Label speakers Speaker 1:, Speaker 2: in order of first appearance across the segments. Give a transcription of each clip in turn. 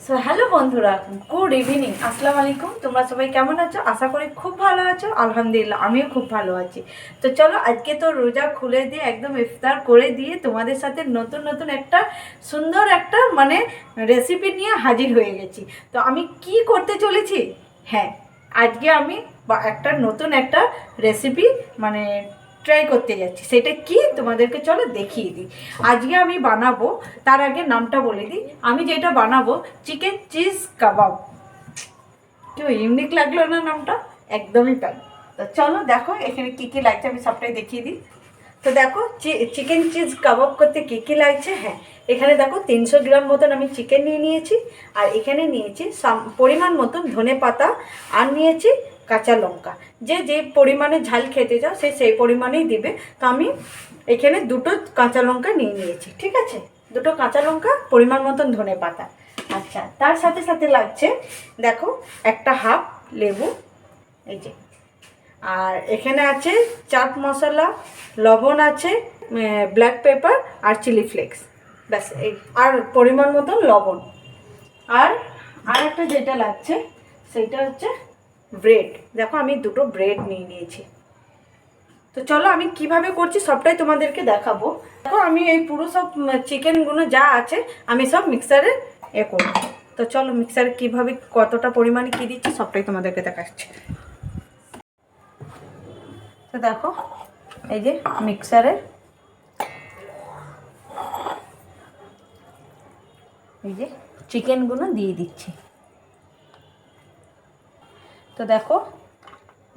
Speaker 1: So hello বন্ধুরা, good evening, আসসালামু আলাইকুম। তোমরা সবাই কেমন আছো? আশা করি খুব ভালো আছো। আলহামদুলিল্লাহ, আমিও খুব ভালো আছি। তো চলো, আজকে তো রোজা খুলে দিয়ে একদম ইফতার করে দিয়ে তোমাদের সাথে নতুন নতুন একটা সুন্দর একটা রেসিপি নিয়ে হাজির হয়ে গেছি। তো আমি কি করতে চলেছি? হ্যাঁ, আজকে আমি একটা নতুন একটা রেসিপি ট্রাই করতে যাচ্ছি। সেটা কি তোমাদেরকে চলো দেখিয়ে দিই। আজকে আমি বানাবো, তার আগে নামটা বলে দিই। আমি যেটা বানাবো চিকেন চিজ কাবাব। কেউ ইউনিক লাগলো না নামটা? একদমই তাই। তো চলো দেখো এখানে কী কী লাগছে, আমি সবটাই দেখিয়ে দিই। তো দেখো চিকেন চিজ কাবাব করতে কী কী লাগছে। হ্যাঁ, এখানে দেখো 300 গ্রাম মতন আমি চিকেন নিয়ে নিয়েছি। আর এখানে নিয়েছি পরিমাণ মতন ধনে পাতা, আর নিয়েছি কাঁচা লঙ্কা। যে যে পরিমাণে ঝাল খেতে চাও সেই পরিমাণেই দিবে। তো আমি এখানে 2টো কাঁচা লঙ্কা নিয়ে নিয়েছি, ঠিক আছে? 2টো কাঁচা লঙ্কা, পরিমাণ মতন ধনে পাতা। আচ্ছা, তার সাথে সাথে লাগছে দেখো একটা হাফ লেবু, এই যে। আর এখানে আছে চাট মশলা, লবণ আছে, ব্ল্যাক পেপার আর চিলি ফ্লেক্স, ব্যাস। এই আর পরিমাণ মতন লবণ। আর একটা যেটা লাগছে সেটা হচ্ছে ব্রেড। দেখো আমি 2টো ব্রেড নিয়ে নিয়েছি। তো চলো আমি কিভাবে করছি সবটাই তোমাদেরকে দেখাবো। দেখো আমি এই পুরো সব চিকেনগুলো যা আছে আমি সব মিক্সারে করব। তো চলো মিক্সারে কীভাবে কতটা পরিমাণে কী দিচ্ছি সবটাই তোমাদেরকে দেখাচ্ছি। তো দেখো এই যে মিক্সারে এই যে চিকেনগুলো দিয়ে দিচ্ছি। তো দেখো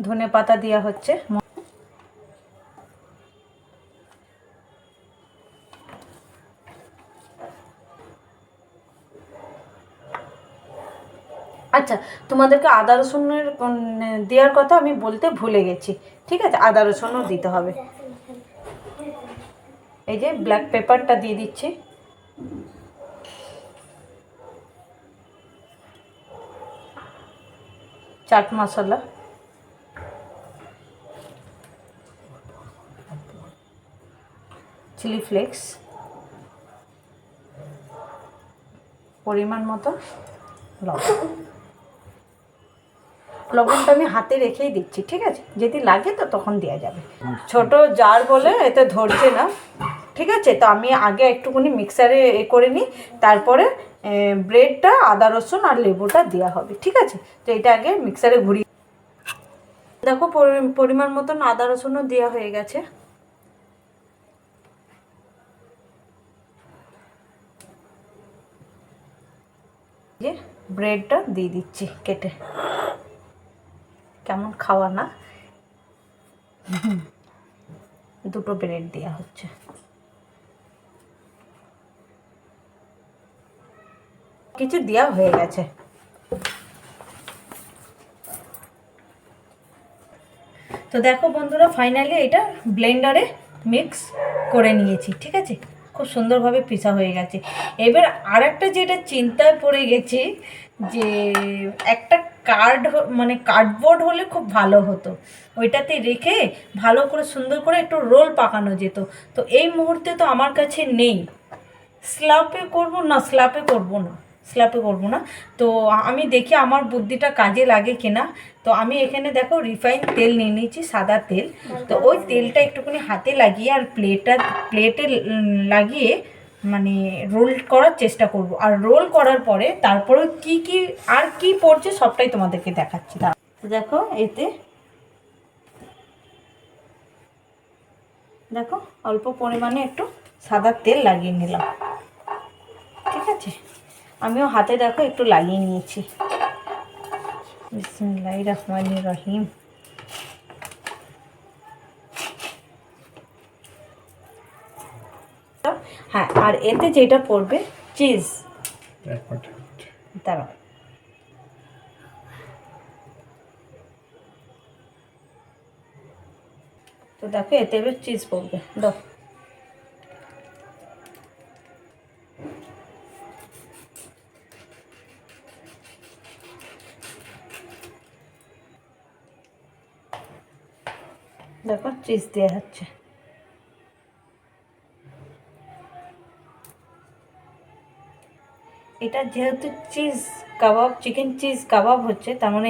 Speaker 1: ধনে পাতা দেওয়া হচ্ছে। আচ্ছা, তোমাদেরকে আদা রসুনের দেওয়ার কথা আমি বলতে ভুলে গেছি, ঠিক আছে? আদা রসুনও দিতে হবে। এই যে ব্ল্যাক পেপারটা দিয়ে দিচ্ছি, চাট মশলা, চিলি ফ্লেক্স, পরিমাণ মতো লবণ। লবণটা আমি হাতে রেখেই দিচ্ছি, ঠিক আছে? যদি লাগে তো তখন দেওয়া যাবে। ছোট জার বলে এতে ধরছে না, ঠিক আছে? তো আমি আগে একটুখানি মিক্সারে করে নিই, তারপরে ব্রেডটা, আদা রসুন আর লেবুটা দেওয়া হবে, ঠিক আছে? তো এটা আগে মিক্সারে ঘুরিয়ে দেখো পরিমাণ মতন আদা রসুনও দেওয়া হয়ে গেছে। যে ব্রেডটা দিয়ে দিচ্ছি কেটে, কেমন খাওয়া না, 2টো ব্রেড দেওয়া হচ্ছে। কিছু দেওয়া হয়ে গেছে। তো দেখো বন্ধুরা, ফাইনালি এটা ব্লেন্ডারে মিক্স করে নিয়েছি, ঠিক আছে? খুব সুন্দরভাবে পিসা হয়ে গেছে। এবার আর একটা যেটা চিন্তায় পড়ে গেছি, যে একটা কার্ডবোর্ড হলে খুব ভালো হতো, ওইটাতে রেখে ভালো করে সুন্দর করে একটু রোল পাকানো যেত। তো এই মুহূর্তে তো আমার কাছে নেই। স্ল্যাপে করব না। তো আমি দেখি আমার বুদ্ধিটা কাজে লাগে কিনা। তো আমি এখানে দেখো রিফাইন তেল নিয়ে নিয়েছি, সাদা তেল। তো ওই তেলটা একটুখানি হাতে লাগিয়ে আর প্লেটে লাগিয়ে রোল করার চেষ্টা করব। আর রোল করার পরে তারপরে কি পড়ছে সবটাই তোমাদেরকে দেখাচ্ছি। দেখো এতে দেখো অল্প পরিমাণে একটু সাদা তেল লাগিয়ে নিলাম, ঠিক আছে? আমিও হাতে দেখো একটু লাগিয়ে নিয়েছি। বিসমিল্লাহির রহমানির রহিম। হ্যাঁ, আর এতে যেটা পড়বে চিজ। দাঁড়াও, তো দেখো এতে এবার চিজ পড়বে। দাও, দেখো চিজ দেওয়া হচ্ছে। এটা যেহেতু চিজ কাবাব, চিকেন চিজ কাবাব হচ্ছে, তার মানে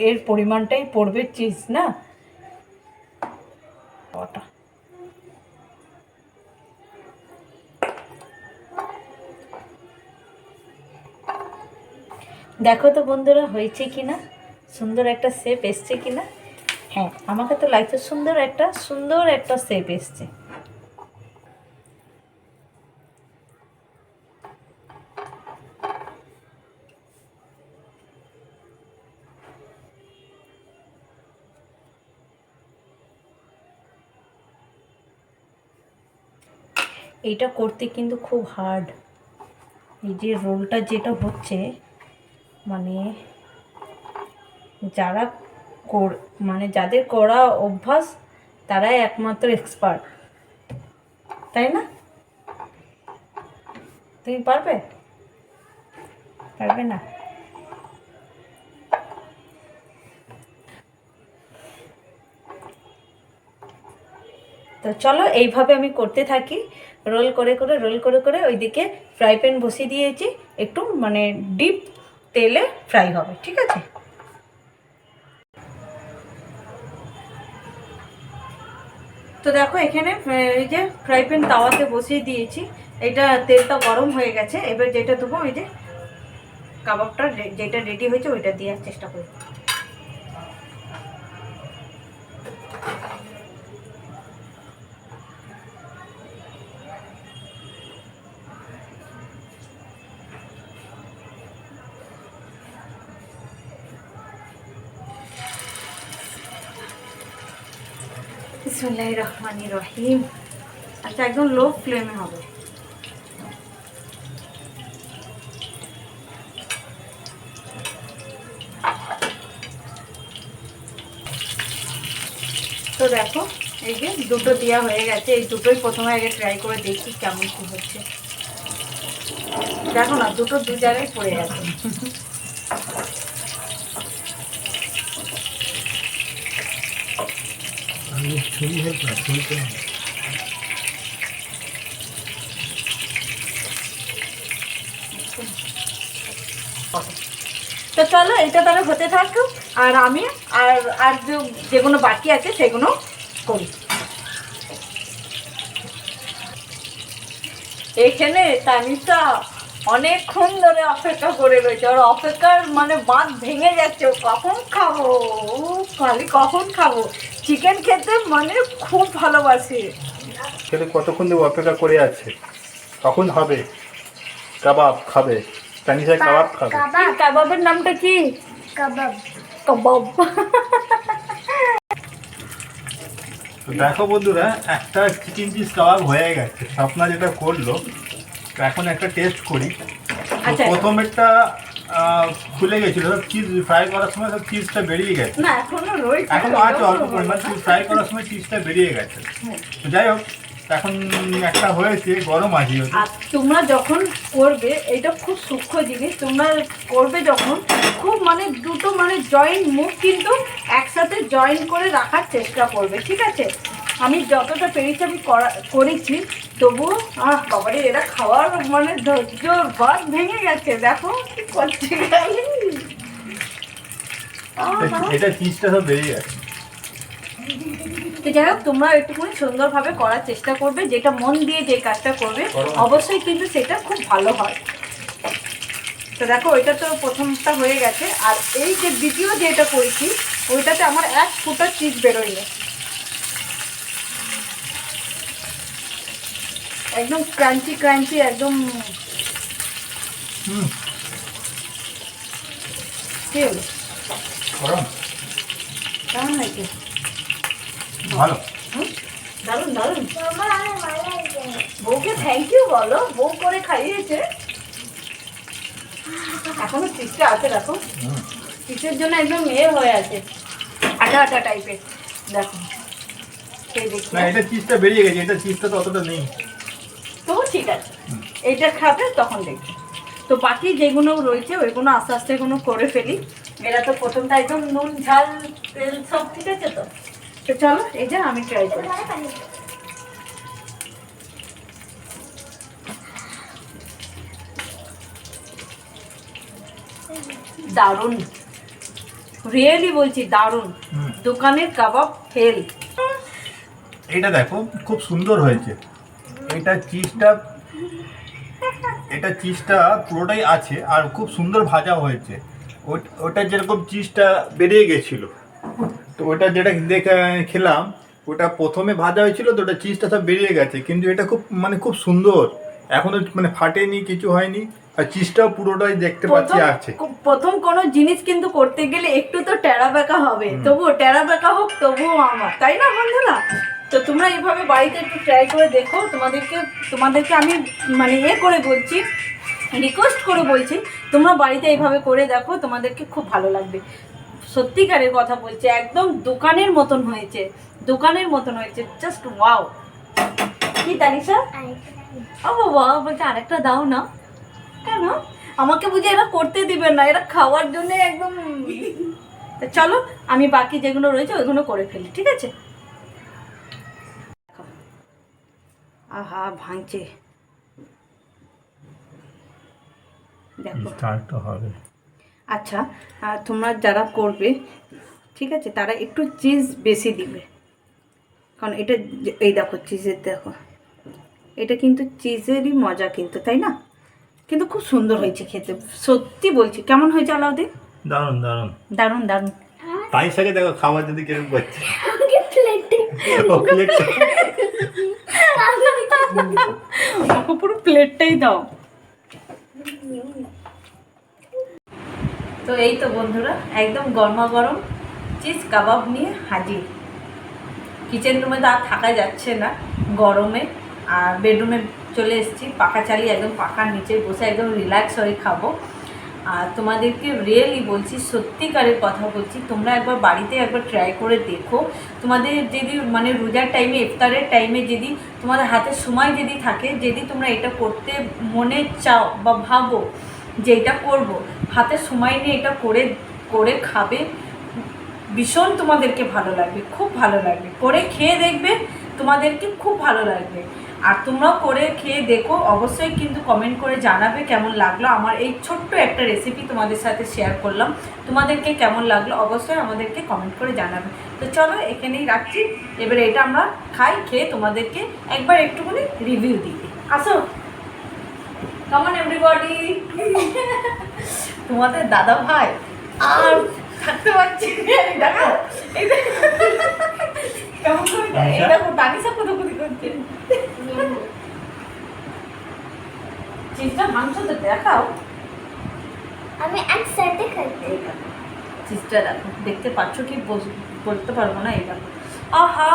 Speaker 1: এর পরিমাণটাই পড়বে চিজ, না? ওটা দেখো তো বন্ধুরা, হয়েছে কি না, সুন্দর একটা শেপ এসছে কি না? হ্যাঁ, আমাকে তো লাগছে সুন্দর একটা শেপ এসছে। এইটা করতে কিন্তু খুব হার্ড। এই যে রোলটা যেটা হচ্ছে, মানে যারা মানে যাদের করা অভ্যাস তারাই একমাত্র এক্সপার্ট, তাই না? তুমি পারবে? পারবে না? তো চলো এইভাবে আমি করতে থাকি, রোল করে করে ওইদিকে ফ্রাই প্যান বসিয়ে দিয়েছি, একটু মানে ডিপ তেলে ফ্রাই হবে, ঠিক আছে? তো দেখো এখানে এই যে ফ্রাই প্যান তাওয়াতে বসিয়ে দিয়েছি, এটা তেলটা গরম হয়ে গেছে। এবার যেটা দেবো, ওই যে কাবাবটা যেটা রেডি হয়েছে ওইটা দেওয়ার চেষ্টা করি। বিসমিল্লাহির রহমানির রহিম। আচ্ছা, একদম লো ফ্লেমে হবে। তো দেখো এই যে দুটো দেওয়া হয়ে গেছে, এই দুটোই প্রথমে আগে ট্রাই করে দেখি কেমন কি হচ্ছে। দেখো না, দুটো দু জায়গায় পড়ে গেছে। তো চলো এটা তাহলে হতে থাকুক, আর আমি আর যেগুলো বাকি আছে সেগুলো করি। এখানে তানিশা অনেকক্ষণ ধরে অপেক্ষা করে রয়েছে, ওর অপেক্ষার মানে বাঁধ ভেঙে যাচ্ছে। কখন খাবো, খালি কখন খাবো। চিকেন খেতে মানে খুব ভালোবাসে।
Speaker 2: ছেলে কতক্ষণ ধরে অপেক্ষা করে আছে, কখন হবে কাবাব খাবে, তানিশা কাবাব খাবে।
Speaker 1: কাবাবের নামটা কি? কাবাব। কাবাব।
Speaker 2: তো দেখো বন্ধুরা, একটা চিকেন চিজ কাবাব হয়ে গেছে। স্বপ্না যেটা করলো, তো এখন একটা টেস্ট করি। তো প্রথমেরটা খুলে গেছিল, সব চিজ ফ্রাই করার সময় সব চিজটা বেরিয়ে গেছে।
Speaker 1: না, এখনো রয়েছে,
Speaker 2: এখনো আছে অল্প পরিমাণ, চিজ ফ্রাই করার সময় চিজটা বেরিয়ে গেছে। তো যাই হোক, এখন একটা হয়েছে, গরম আছে।
Speaker 1: আর তোমরা যখন করবে, এটা খুব সূক্ষ্ম জিনিস, তোমরা করবে যখন খুব মানে দুটো মানে জয়েন্ট মুখ কিন্তু একসাথে জয়েন করে রাখার চেষ্টা করবে, ঠিক আছে? আমি যতটা পেরেছি আমি করেছি, তবু বাবারে এরা খাওয়ার মানে ধৈর্য বাদ ভেঙে গেছে। দেখো কি করছে,
Speaker 2: এটা চিজটা সব বেরিয়ে গেছে।
Speaker 1: তো যাই হোক, তোমরা একটুখানি সুন্দরভাবে করার চেষ্টা করবে, যেটা মন দিয়ে যে কাজটা করবে অবশ্যই কিন্তু সেটা খুব ভালো হয়। তো দেখো ওইটা তো প্রথমটা হয়ে গেছে, আর এই যে দ্বিতীয় যেটা করেছি ওইটাতে আমার এক ফুটা চিজ বেরোয়নি, একদম ক্রাঞ্চি ক্রাঞ্চি, একদম কি হলো, কেমন হয়েছে?
Speaker 2: ভালো,
Speaker 1: দারুন দারুন। বউকে থ্যাংক ইউ বলো, বউ করে খাইয়েছে। এখনো চিজটা আছে, দেখো চিজের জন্য একদম মেয়ে হয়ে আছে, আটা আটা টাইপের। দেখো
Speaker 2: না, এটা চিজটা বেরিয়ে গেছে, এটা চিজটা তো অতটা নেই।
Speaker 1: তো ঠিক আছে, এইটা খাবে তখন দেখবে। তো বাকি যেগুলো রয়েছে ওইগুলো আস্তে আস্তে এগুলো করে ফেলি। এরা তো প্রথমটা একদম নুন ঝাল তেল সব ঠিক আছে। তো তো চলো এই যে আমি ট্রাই করি। দারুণ, রিয়েলি বলছি দারুণ। দোকানের কাবাব ফেল।
Speaker 2: এটা দেখো খুব সুন্দর হয়েছে। এটা চিজটা পুরোটাই আছে আর খুব সুন্দর ভাজা হয়েছে। ওটা যেরকম চিজটা বেরিয়ে গেছিল, তো ওটা যেটা দেখে খেলাম, ওটা প্রথমে ভাজা হয়েছিল তো ওটা চিজটা সব বেরিয়ে গেছে, কিন্তু এটা খুব সুন্দর, এখনো মানে ফাটেনি, কিছু হয়নি, আর চিজটাও পুরোটাই দেখতে পাচ্ছি আছে।
Speaker 1: প্রথম কোনো জিনিস কিন্তু করতে গেলে একটু তো টেরা বেঁকা হবে, তবুও টেরা বেঁকা হোক তবুও আমার, তাই না বন্ধুরা? তো তোমরা এইভাবে বাড়িতে একটু ট্রাই করে দেখো। তোমাদেরকে আমি মানে করে বলছি, রিকোয়েস্ট করে বলছি, তোমরা বাড়িতে এইভাবে করে দেখো, তোমাদেরকে খুব ভালো লাগবে। সত্যিকারের কথা বলছি, একদম দোকানের মতন হয়েছে, দোকানের মতন হয়েছে, জাস্ট ওয়াও। কি তানিশা? ও বাবা বলছে আরেকটা দাও না। কেন? আমাকে বুঝে এরা করতে দিবেন না, এরা খাওয়ার জন্য একদম। চলো আমি বাকি যেগুলো রয়েছে ওইগুলো করে ফেলি, ঠিক আছে? আহা ভাঙছে, দেখো
Speaker 2: হবে।
Speaker 1: আচ্ছা, তোমরা যারা করবে, ঠিক আছে, তারা একটু চিজ বেশি দিবে, কারণ এটা এই দেখো চিজের, দেখো এটা কিন্তু চিজেরই মজা কিন্তু, তাই না? কিন্তু খুব সুন্দর হয়েছে খেতে, সত্যি বলছি। কেমন হয়েছে আলাউদ্দিন?
Speaker 2: দারুণ দারুণ
Speaker 1: দারুণ দারুণ।
Speaker 2: তাই সাথে দেখো খাবার যদি কিরকম করছে,
Speaker 1: পুরো প্লেটটাই দাও। তো এই তো বন্ধুরা, একদম গরমা গরম চিজ কাবাব নিয়ে হাজির। কিচেন রুমে তো আর থাকা যাচ্ছে না গরমে, আর বেডরুমে চলে এসেছি, পাখা চালিয়ে একদম পাখার নিচে বসে একদম রিল্যাক্স হয়ে খাবো। আর তোমাদেরকে রিয়েলি বলছি, সত্যিকারের কথা বলছি, তোমরা একবার বাড়িতে একবার ট্রাই করে দেখো। তোমাদের যদি মানে রোজার টাইমে, ইফতারের টাইমে যদি তোমাদের হাতে সময় যদি থাকে, যদি তোমরা এটা করতে মনে চাও বা ভাবো যে এটা করবো, হাতে সময় নিয়ে এটা করে খাবে, ভীষণ তোমাদেরকে ভালো লাগবে, খুব ভালো লাগবে। করে খেয়ে দেখবে, তোমাদেরকে খুব ভালো লাগবে। আর তোমরাও করে খেয়ে দেখো, অবশ্যই কিন্তু কমেন্ট করে জানাবে কেমন লাগলো। আমার এই ছোট্ট একটা রেসিপি তোমাদের সাথে শেয়ার করলাম, তোমাদেরকে কেমন লাগলো অবশ্যই আমাদেরকে কমেন্ট করে জানাবে। তো চলো এখানেই রাখছি, এবারে এটা আমরা খাই, খেয়ে তোমাদেরকে একবার একটুখানি রিভিউ দিই। আসো, কেমন এভরিবডি। তোমাদের দাদা ভাই আর থাকতে পারছি, দেখো কেমন করে, এই দেখো তানিশা কোথাকুতি করছে। চিজটা মাংস তো দেখাও,
Speaker 3: আমি একসাথে খাচ্ছি।
Speaker 1: চিজটা দেখো, দেখতে পাচ্ছ কি বলতে পারবো না, এই দেখো। আহা,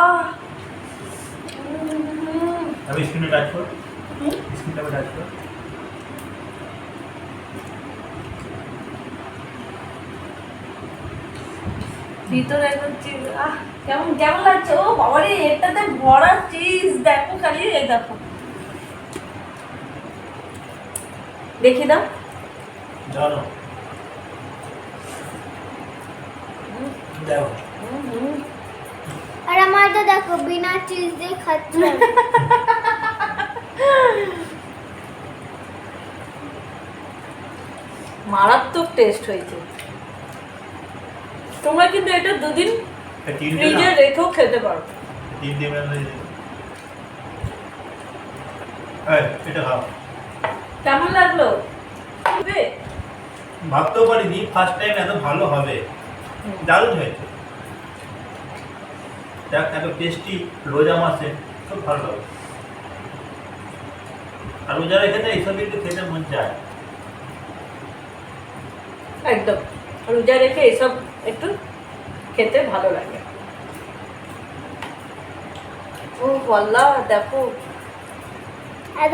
Speaker 2: আমি স্ক্রিনে টাচ কর, স্ক্রিনটা টাচ কর।
Speaker 1: ভিতরে একদম চিজ, কেমন কেমন লাগছে। ও বাবারে, এটাতে ভরা চিজ, দেখো খালি, এই দেখো, দেখি দাও।
Speaker 2: জানো দেখো,
Speaker 3: আর আমার তো দেখো বিনা চিজ দিয়ে খাচ্ছি।
Speaker 1: মারাত্মক টেস্ট হয়েছে। তোমরা কিন্তু এটা দুদিন ফ্রিজে রেখেও খেতে পারো।
Speaker 2: এটা খাও।
Speaker 1: কেমন লাগলো?
Speaker 2: ভাবতেও পারিনি ফার্স্ট টাইম এত ভালো হবে, দারুণ হয়েছে। দেখ এত টেস্টি, রোজা মাসে খুব ভালো হবে। আর রোজা রেখে তো এইসব একটু খেতে মন চায়।
Speaker 1: একদম রোজা রেখে এসব একটু খেতে ভালো লাগে। ও বল্লা, দেখো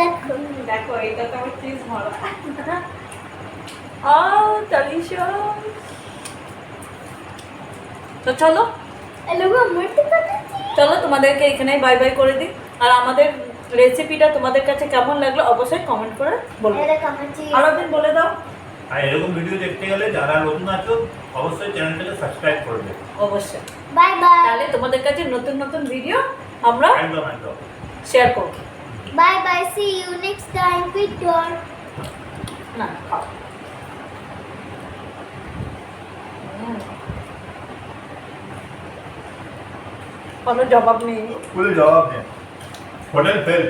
Speaker 3: দেখো
Speaker 1: দেখো, এটা তো আমার চিজ ভরা। তালিশা, তো চলো চলো তোমাদেরকে এখানেই বাই বাই করে দিই। আর আমাদের রেসিপিটা তোমাদের কাছে কেমন লাগলো অবশ্যই কমেন্ট করে বলবে। আরো দিন বলে দাও।
Speaker 2: আর এরকম ভিডিও দেখতে গেলে যারা নতুন আছো অবশ্যই চ্যানেলটাকে সাবস্ক্রাইব করবে।
Speaker 1: অবশ্যই।
Speaker 3: Bye bye.
Speaker 1: তাহলে তোমাদের কাছে নতুন নতুন ভিডিও আমরা
Speaker 2: একদম
Speaker 1: শেয়ার করব।
Speaker 3: Bye bye, see you next time, পিটর।
Speaker 1: না খাও। কোনো জবাব নেই।
Speaker 2: কোনো জবাব নেই, হোটেল ফেল।